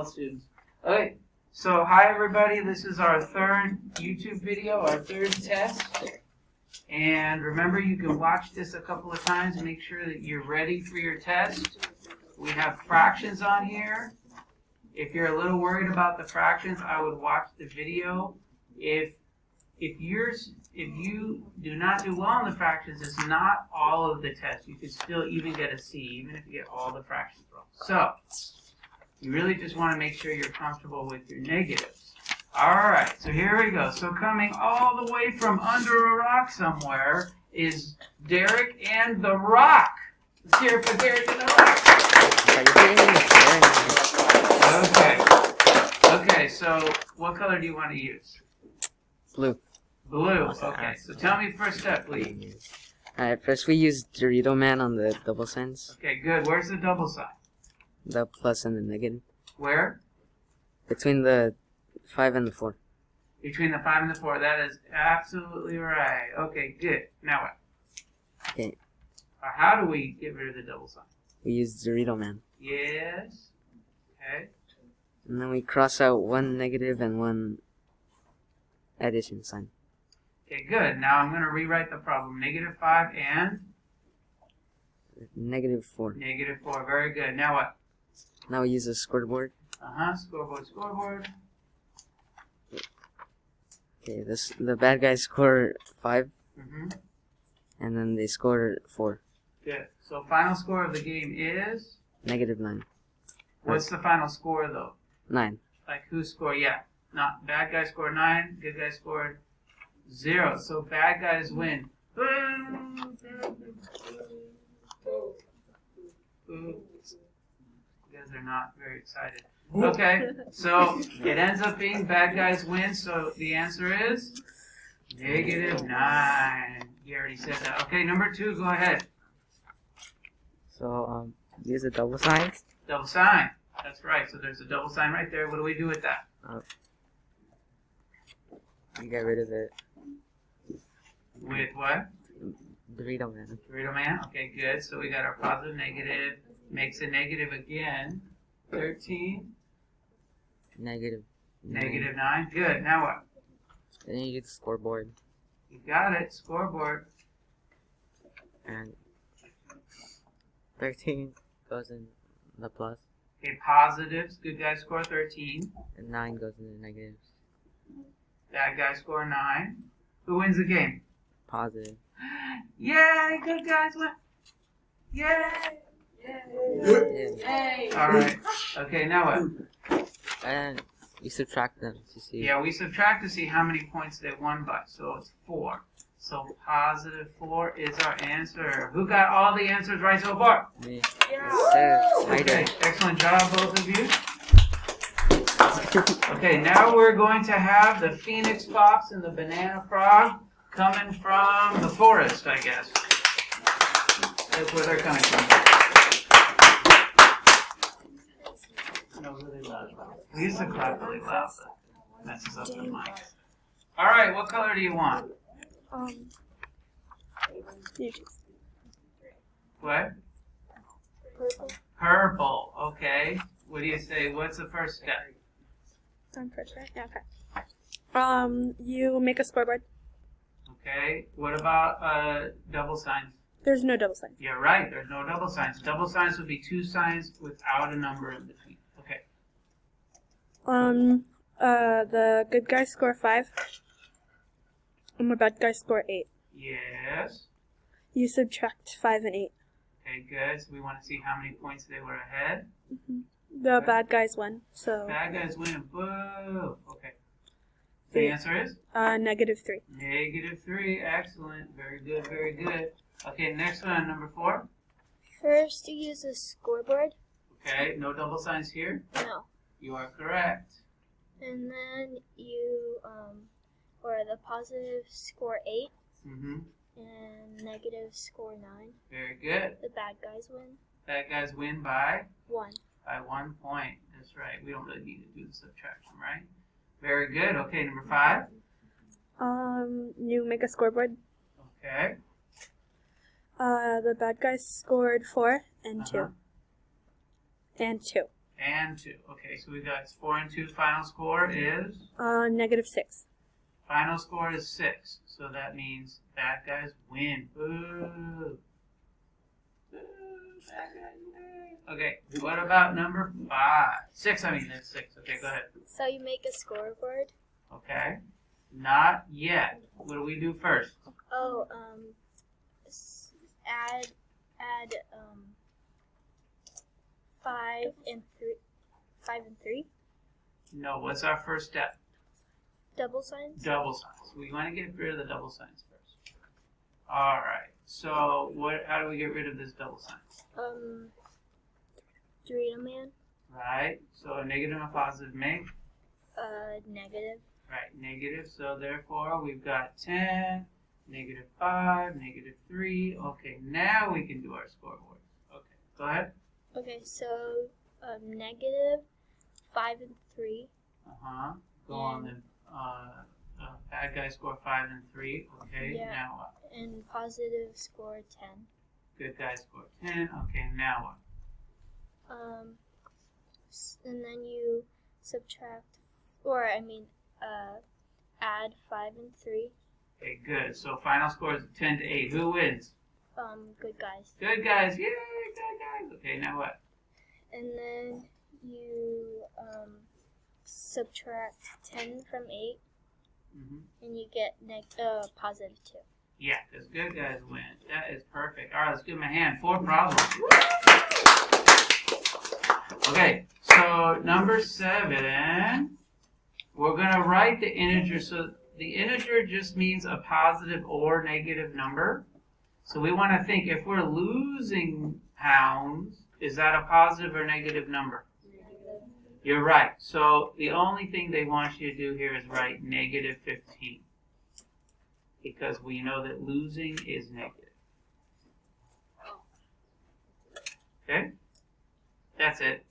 all students. Okay, so hi everybody. This is our third YouTube video, our third test. And remember, you can watch this a couple of times and make sure that you're ready for your test. We have fractions on here. If you're a little worried about the fractions, I would watch the video. If you do not do well in the fractions, it's not all of the test. You could still even get a C, even if you get all the fractions wrong. So, you really just want to make sure you're comfortable with your negatives. Alright, so here we go. So coming all the way from under a rock somewhere is Derek and the Rock. Let's hear it for Derek and the Rock. Okay, so what color do you want to use? Blue. Blue, okay. So tell me first step, please. Alright, first we use Dorito Man on the double signs. Okay, good. Where's the double sign? The plus and the negative. Where? Between the 5 and the 4. Between the 5 and the 4. That is absolutely right. Okay, good. Now what? Okay. How do we get rid of the double sign? We use Dorito Man. Yes. Okay. And then we cross out one negative and one addition sign. Okay, good. Now I'm going to rewrite the problem. Negative 5 and? Negative 4. Negative 4. Very good. Now what? Now we use a scoreboard. Scoreboard. Okay, the bad guys score 5. Mm-hmm. And then they score 4. Good. So final score of the game is? Negative 9. What's the final score though? 9. Like who scored? Yeah. Not bad guy scored 9. Good guy scored 0. So bad guys win. You guys are not very excited. Okay, so it ends up being bad guys win, so the answer is negative 9. You already said that. Okay, number 2, go ahead. So, use a double sign. Double sign. That's right, so there's a double sign right there. What do we do with that? You get rid of it. With what? Dorito Man. Dorito Man? Okay, good. So we got our positive, negative. Makes a negative again. 13. Negative 9. Good. Now what? Then you use the scoreboard. You got it. Scoreboard. And 13 goes in the plus. Okay, positives. Good guys score 13. And 9 goes in the negatives. Bad guys score 9. Who wins the game? Positive. Yay! Good guys win. Yay! Yay! Alright. Okay, now what? And you subtract them to see. Yeah, we subtract to see how many points they won by. So it's 4. So positive 4 is our answer. Who got all the answers right so far? Me. Okay, excellent job, both of you. Okay, now we're going to have the Phoenix Fox and the Banana Frog coming from the forest, I guess. That's where they're coming from. No, really loud. We used to clap really loud, but it messes up the mic. Alright, what color do you want? What? Purple. Purple, okay. What do you say? What's the first step? I'm first, right? Yeah, okay. You make a scoreboard. Okay. What about double signs? There's no double signs. You're right. There's no double signs. Double signs would be 2 signs without a number in between. Okay. The good guys score 5. And the bad guys score 8. Yes. You subtract 5 and 8. Okay, good. So we want to see how many points they were ahead. The bad guys won. So. Bad guys win. Boo. Okay. The answer is? Negative 3. Negative 3. Excellent. Very good. Very good. Okay, next one, number 4. First, you use a scoreboard. Okay, no double signs here. No. You are correct. And then you, or the positive score 8. Mm-hmm. And negative score 9. Very good. The bad guys win. Bad guys win by? 1. By 1 point. That's right. We don't really need to do the subtraction, right? Very good. Okay, number 5. You make a scoreboard. Okay. The bad guys scored 4 and 2. And 2. and 2. Okay, so we got 4 and 2. Final score is? -6. Final score is 6. So that means bad guys win. Boo. Boo, bad guys win. Okay, what about number 5? 6, I mean, that's 6. Okay, go ahead. So you make a scoreboard. Okay. Not yet. What do we do first? Oh, add 5 and 3. 5 and 3. No, what's our first step? Double signs. Double signs. We want to get rid of the double signs first. All right. So how do we get rid of this double sign? Dorito Man. Right. So a negative and a positive make? Negative. Right. Negative. So therefore we've got 10, -5, -3. Okay. Now we can do our scoreboard. Okay. Go ahead. Okay, so negative 5 and 3. Go on the bad guy score 5 and 3. Okay. Yeah. Now what? And positive score 10. Good guy score 10. Okay. Now what? And then you subtract, add 5 and 3. Okay. Good. So final score is 10 to 8. Who wins? Good guys. Good guys. Yay. Good guys. Okay. Now what? And then you subtract 10 from 8, and you get positive 2. Yeah, because good guys win. That is perfect. All right, let's give them a hand. 4 problems. Okay, so number 7, we're going to write the integer. So the integer just means a positive or negative number. So we want to think, if we're losing pounds, is that a positive or negative number? You're right. So the only thing they want you to do here is write -15. Because we know that losing is negative. Okay? That's it.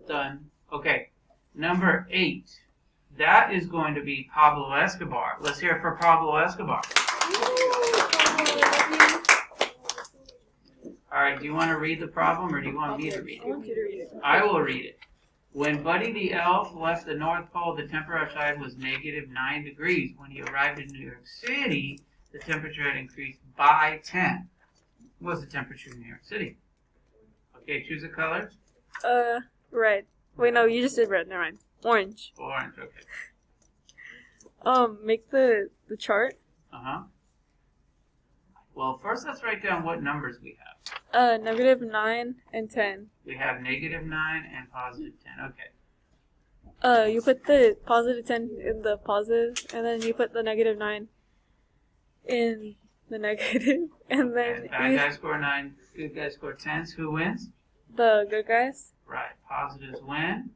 Done. Okay. Number 8. That is going to be Pablo Escobar. Let's hear it for Pablo Escobar. All right, do you want to read the problem or do you want me to read it? I want you to read it. I will read it. When Buddy the Elf left the North Pole, the temperature outside was -9 degrees. When he arrived in New York City, the temperature had increased by 10. What was the temperature in New York City? Okay, choose a color. Red. Wait, no, you just did red. Never mind. Orange. Orange, okay. Make the chart. Well, first let's write down what numbers we have. -9 and 10. We have -9 and +10. Okay. You put the positive 10 in the positive, and then you put the -9 in the negative, and then Bad guys score 9, good guys score 10s. Who wins? the good guys. Right. Positives win.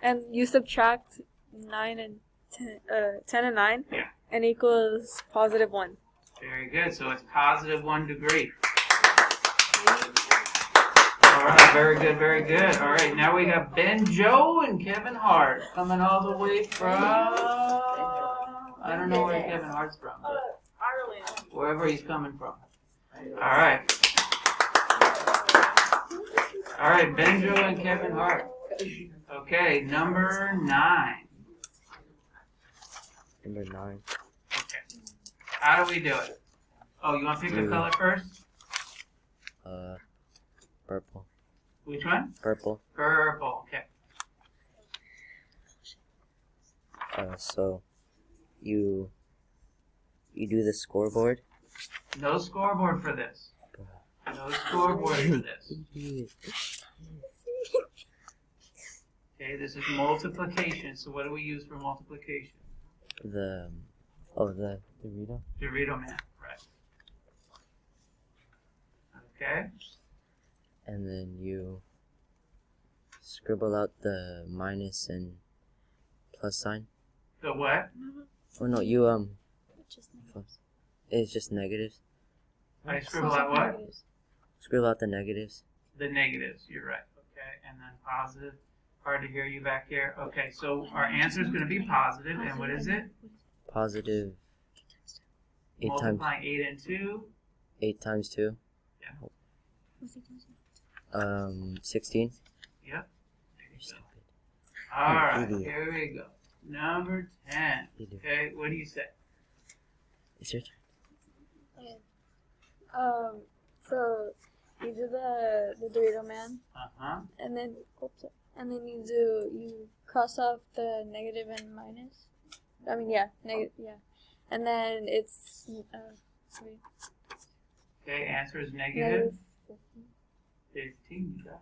And you subtract 9 and 10, 10 and 9, Yeah. and equals +1. Very good. So it's +1 degree. All right. Very good. Very good. All right. Now we have Ben Joe and Kevin Hart coming all the way from. I don't know where Kevin Hart's from. But Ireland. wherever he's coming from. All right. All right. Ben Joe and Kevin Hart. Okay. Number 9. Number 9. Okay. How do we do it? Oh, you want to pick a color first? Purple. Which one? Purple. Purple. Okay. So you do the scoreboard. No scoreboard for this. No scoreboard for this. Okay, this is multiplication. So what do we use for multiplication? The Dorito. Dorito Man. Right. Okay. And then you scribble out the minus and plus sign. The what? Oh no, you it's just negatives. I scribble out what? Scribble out the negatives. The negatives. You're right. Okay. And then positive. Hard to hear you back here. Okay, so our answer is going to be positive. And what is it? Positive 8 times Multiplying 8 and 2. 8 times 2. Yeah. 16. Yep. You're stupid. All right, idiot. here we go. Number 10. Idiot. Okay, what do you say? It's your turn. So you do the Dorito Man, Uh-huh. and then you cross off the negative and minus. I mean, yeah, yeah, and then it's wait, Okay, answer is negative negative 15. You got it.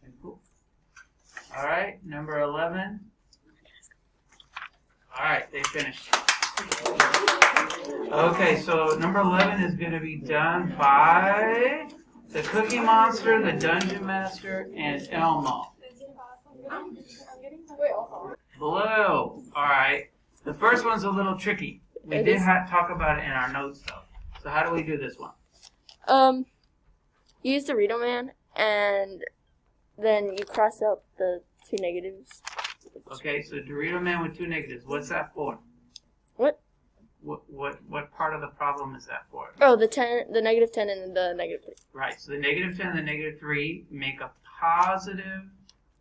Okay, cool. All right, number 11. All right, they finished. Okay, so number 11 is going to be done by the Cookie Monster, the Dungeon Master, and Elmo. Blue. All right. The first one's a little tricky. We did talk about it in our notes, though. So how do we do this one? You use the Dorito Man, and then you cross out the two negatives. Okay, so Dorito Man with 2 negatives. What's that for? What? What part of the problem is that for? Oh, the negative 10 and the negative 3. Right, so the negative 10 and the negative 3 make a positive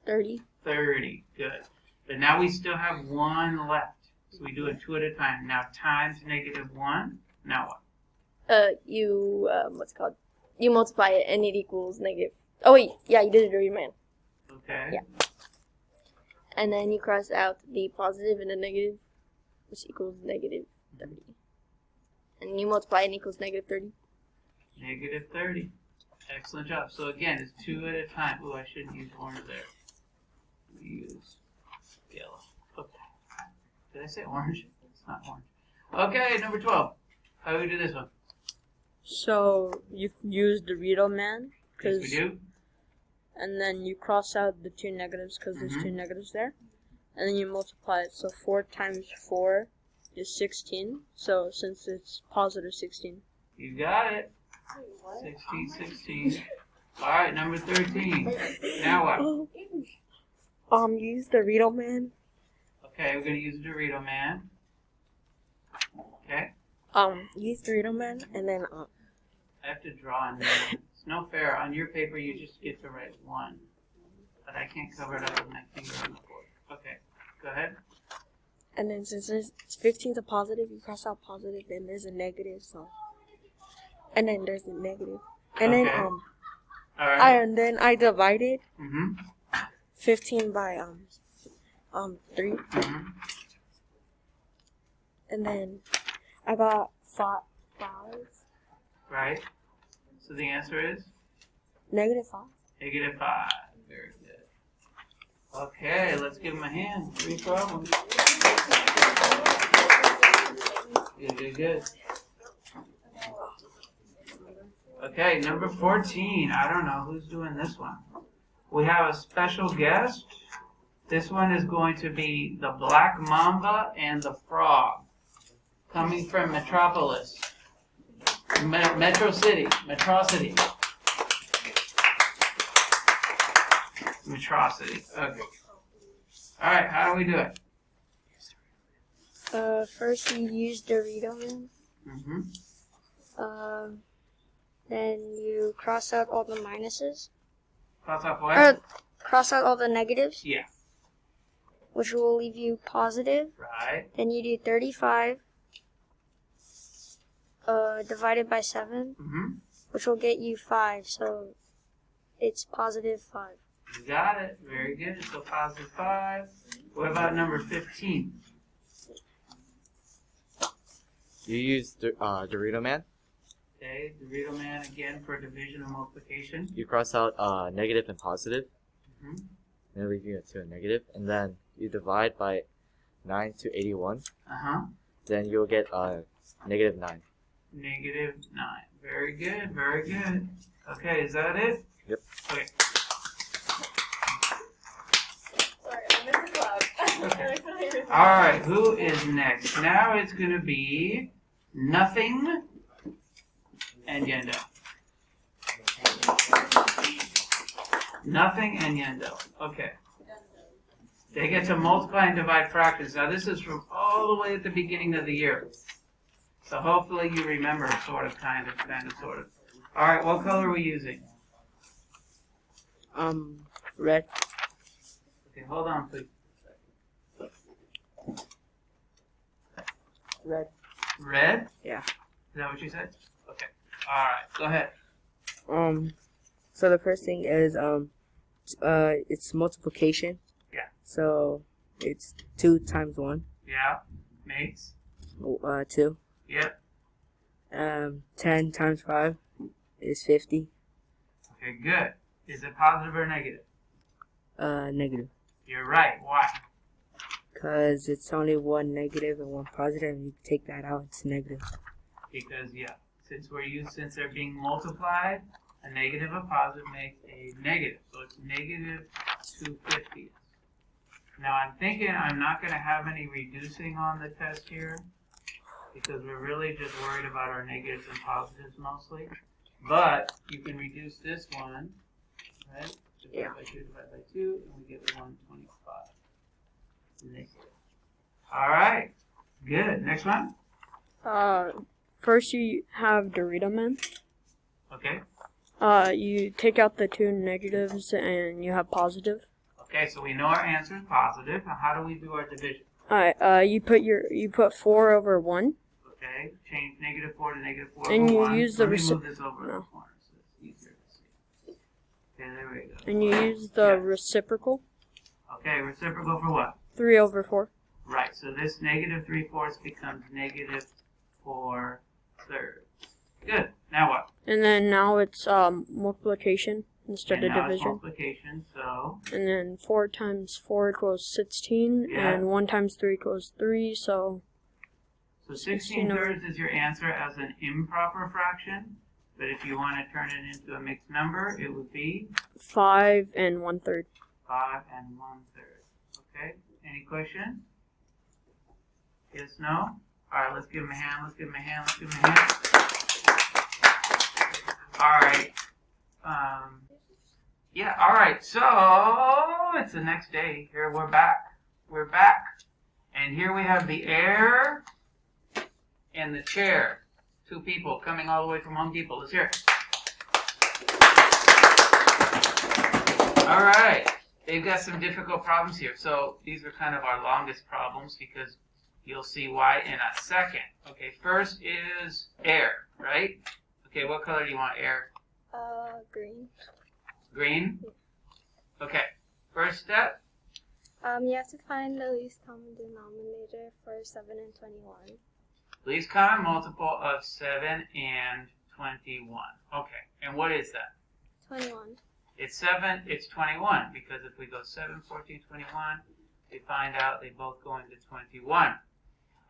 30. 30. Good. But now we still have 1 left. So we do it 2 at a time. Now times negative 1. Now what? What's it called? You multiply it, and it equals negative. Oh, wait. Yeah, you did a Dorito Man. Okay. Yeah. And then you cross out the positive and the negative, which equals negative 30. And you multiply it and equals negative 30. Negative 30. Excellent job. So again, it's 2 at a time. Ooh, I shouldn't use orange there. Use yellow. Okay. Did I say orange? It's not orange. Okay, number 12. How do we do this one? So you use Dorito Man, Yes, we do. and then you cross out the two negatives because there's two negatives there, and then you multiply it. So 4 times 4 is 16. So since it's positive 16. You got it. 16, 16. All right, number 13. Now what? Use Dorito Man. Okay, we're going to use Dorito Man. Okay. Use Dorito Man, and then I have to draw in there. It's no fair. On your paper, you just get to write 1. But I can't cover it up with my finger on the board. Okay, go ahead. and then since there's 15 is a positive, you cross out positive, then there's a negative. So, and then there's a negative, and Okay. then All right. and then I divided Mm-hmm. 15 by 3, Mm-hmm. and then I got 5. Right. So the answer is Negative 5. negative 5. Very good. Okay, let's give him a hand. 3 problems. Good, good, good. Okay, number 14. I don't know who's doing this one. We have a special guest. This one is going to be the Black Mamba and the Frog, coming from Metropolis. Metro City. Metrocity. Metrocity. Okay. Alright, how do we do it? First you use Dorito Man. Mm-hmm. Then you cross out all the minuses. Cross off what? Cross out all the negatives, Yeah. which will leave you positive. Right. Then you do 35 divided by 7, Mm-hmm. which will get you 5. So it's positive 5. You got it. Very good. So positive 5. What about number 15? You use Dorito Man. Okay, Dorito Man again for division and multiplication. You cross out negative and positive, Mhm. and it'll leave you to a negative. And then you divide by 9 to 81. Uh-huh. Then you'll get negative 9. Negative 9. Very good, very good. Okay, is that it? Yep. Okay. Okay. Alright, who is next? Now it's going to be Nothing and Yendo. Nothing and Yendo. Okay. They get to multiply and divide fractions. Now this is from all the way at the beginning of the year. So hopefully you remember, sort of, kind of, sort of. Alright, what color are we using? Red. Okay, hold on, please. Red. Red? Yeah. Is that what you said? Okay. Alright, go ahead. So the first thing is it's multiplication. Yeah. So it's 2 times 1. Yeah. Makes? 2. Yep. 10 times 5 is 50. Okay, good. Is it positive or negative? Negative. You're right. Why? Because it's only 1 negative and 1 positive, and you take that out, it's negative. Because, yeah, since they're being multiplied, a negative and positive makes a negative. So it's negative 250. Now I'm thinking I'm not going to have any reducing on the test here, because we're really just worried about our negatives and positives mostly. But you can reduce this one, right? Divide by 2, divide by 2, and we get 125. Negative. All right. Good. Next one. First you have Dorito Man. Okay. You take out the 2 negatives and you have positive. Okay, so we know our answer is positive. Now how do we do our division? Alright, you put 4 over 1. Okay, change negative 4 to negative 4 And over you 1. use the Let me move this over to the no. corner so it's easier to see. Okay, there we go. And you use the Yeah. reciprocal. Okay, reciprocal for what? 3 over 4. Right, so this negative 3/4 becomes negative 4/3. Good. Now what? And then now it's multiplication instead And of now it's division. multiplication, so And then 4 times 4 equals 16, Yeah. and 1 times 3 equals 3, so 16/3 is your answer as an improper fraction. But if you want to turn it into a mixed number, it would be 5 and 1/3. 5 and 1/3. Okay. Any questions? Yes, no? Alright, let's give him a hand, let's give him a hand, let's give him a hand. Alright. Yeah, alright, so it's the next day. Here we're back. We're back. And here we have the air and the chair. 2 people coming all the way from Home Depot. Let's hear it. Alright. They've got some difficult problems here. So these are kind of our longest problems because you'll see why in a second. Okay, first is air, right? Okay, what color do you want air? Green. Green? Okay, first step. You have to find the least common denominator for 7 and 21. Least common multiple of 7 and 21. Okay, and what is that? 21. It's 7, it's 21, because if we go 7, 14, 21, we find out they both go into 21.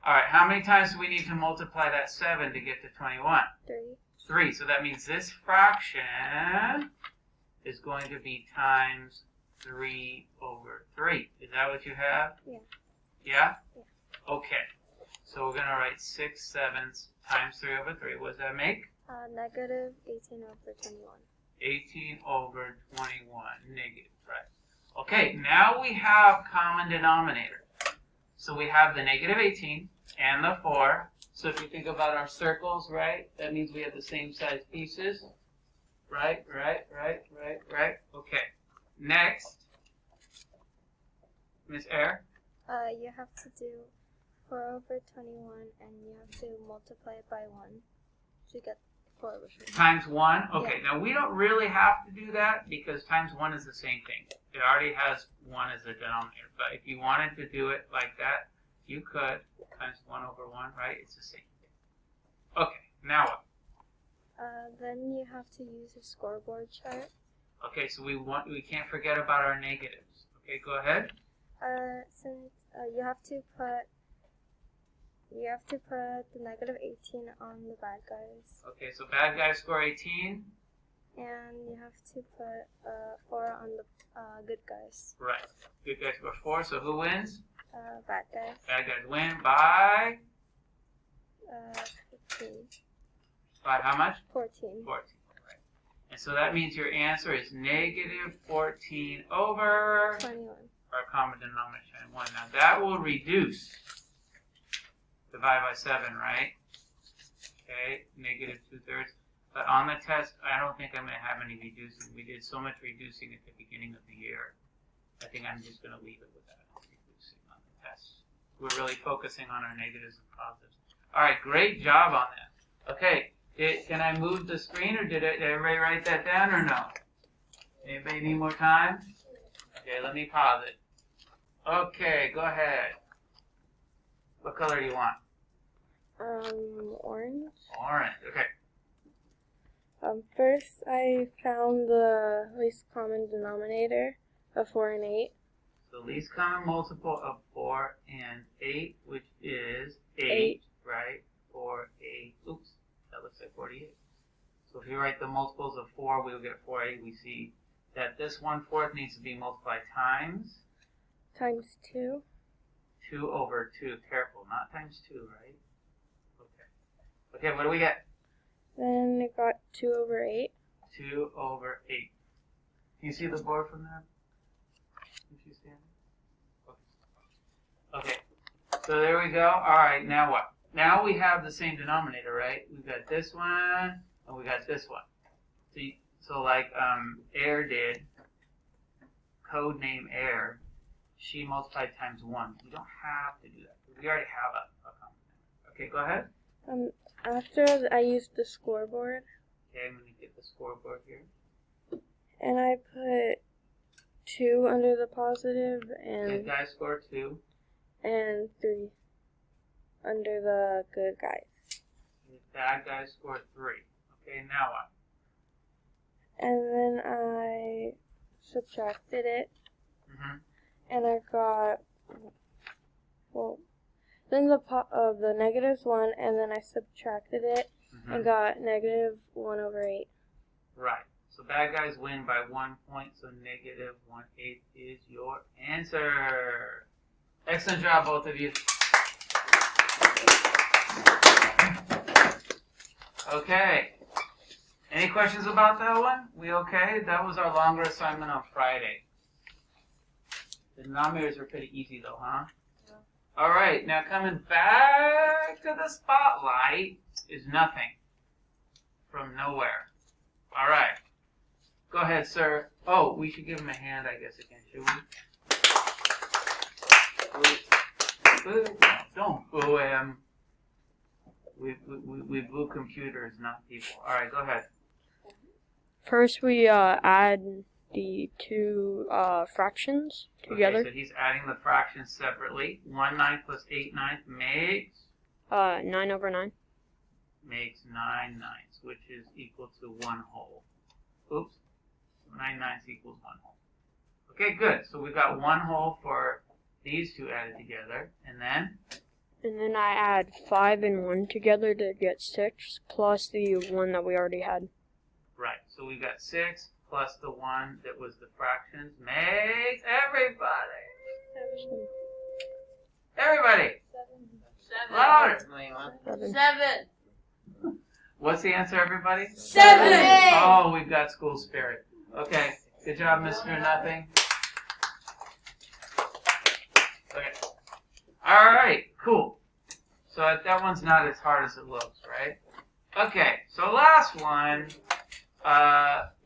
Alright, how many times do we need to multiply that 7 to get to 21? 3. 3, so that means this fraction is going to be times 3 over 3. Is that what you have? Yeah. Yeah? Yeah. Okay, so we're going to write 6/7 times 3 over 3. What does that make? Negative 18 over 21. 18 over 21, negative, right? Okay, now we have common denominator. So we have the negative 18 and the 4. So if you think about our circles, right, that means we have the same size pieces. Right. Okay, next, Miss Air. You have to do 4 over 21 and you have to multiply it by 1 to get 4 over 21. Times 1? Okay, now we don't really have to do that because times 1 is the same thing. It already has 1 as a denominator. But if you wanted to do it like that, you could. Times 1 over 1, right? It's the same thing. Okay, now what? Then you have to use a scoreboard chart. Okay, so we can't forget about our negatives. Okay, go ahead. Since you have to put the negative 18 on the bad guys. Okay, so bad guys score 18. And you have to put 4 on the good guys. Right. Good guys score 4, so who wins? Bad guys. Bad guys win by 15. by how much? 14. 14. Right. And so that means your answer is negative 14 over 21. our common denominator, 1. Now that will reduce. Divide by 7, right? Okay, negative 2/3. But on the test, I don't think I'm going to have any reducing. We did so much reducing at the beginning of the year. I think I'm just going to leave it with that. Reducing on the test. We're really focusing on our negatives and positives. All right, great job on that. Okay, can I move the screen, or did everybody write that down, or no? Anybody need more time? Okay, let me pause it. Okay, go ahead. What color do you want? Orange. Orange. Okay. First I found the least common denominator of 4 and 8. The least common multiple of 4 and 8, which is 8, Eight. right? 4, 8. Oops, that looks like 48. So if you write the multiples of 4, we'll get 48. We see that this 1/4 needs to be multiplied times Times 2. 2 over 2. Careful, not times 2, right? Okay. Okay, what do we get? Then it got 2 over 8. 2 over 8. Can you see the board from there? If you stand. Okay. So there we go. All right, now what? Now we have the same denominator, right? We've got this one, and we got this one. So like Air did, code name Air, she multiplied times 1. You don't have to do that. We already have a common number. Okay, go ahead. After I used the scoreboard, Okay, I'm going to get the scoreboard here. and I put 2 under the positive Good and guy score 2. 3 under the good guys. The bad guy score 3. Okay, now what? And then I subtracted it, Mm-hmm. and I got, well, then the negatives 1, and then I subtracted it and got negative 1 over 8. Right. So bad guys win by 1 point, so negative 1/8 is your answer. Excellent job, both of you. Okay. Any questions about that one? We okay? That was our longer assignment on Friday. The denominators were pretty easy though, huh? Yeah. All right, now coming back to the spotlight is nothing from nowhere. All right. Go ahead, sir. Oh, we should give him a hand, I guess, again, should we? Don't boo him. We boo computers, not people. All right, go ahead. First, we add the two fractions together. Okay, so he's adding the fractions separately. 1/9 plus 8/9 makes? 9 over 9. Makes 9/9, which is equal to 1 whole. Oops. 9/9 equals 1 whole. Okay, good. So we've got 1 whole for these two added together. And then? And then I add 5 and 1 together to get 6, plus the 1 that we already had. Right. So we got 6 plus the 1 that was the fractions makes everybody. 7. Louder. 7. What's the answer, everybody? 7. Oh, we've got school spirit. Okay. Good job, Mr. Nothing. Okay. All right. Cool. So that one's not as hard as it looks, right? Okay. So last one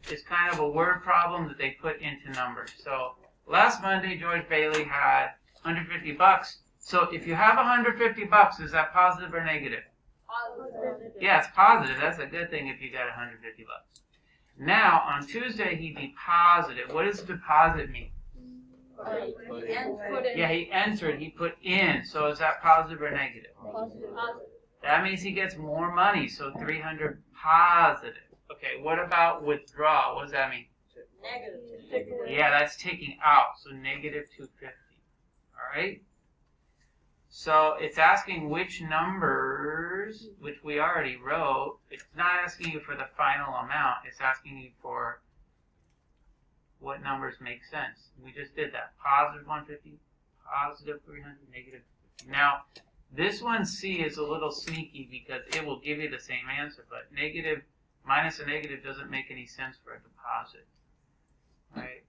is kind of a word problem that they put into numbers. So last Monday, George Bailey had $150. So if you have $150, is that positive or negative? Positive. Yeah, it's positive. That's a good thing if you got $150. Now, on Tuesday, he deposited. What does deposit mean? Yeah, he entered. He put in. So is that positive or negative? Positive. That means he gets more money. So 300 positive. Okay, what about withdraw? What does that mean? Negative. Yeah, that's taking out. So negative 250. All right? So it's asking which numbers, which we already wrote. It's not asking you for the final amount. It's asking you for what numbers make sense. We just did that. Positive 150, positive 300, negative 50. Now, this one C is a little sneaky because it will give you the same answer, but negative minus a negative doesn't make any sense for a deposit. Right?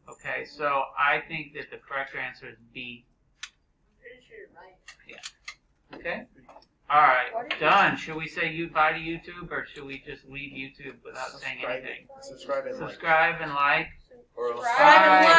Okay, so I think that the correct answer is B. Pretty sure, right? Yeah. Okay? Alright, done. Should we say bye to YouTube, or should we just leave YouTube without saying anything? Subscribe and like. Subscribe and like. Or else. Bye.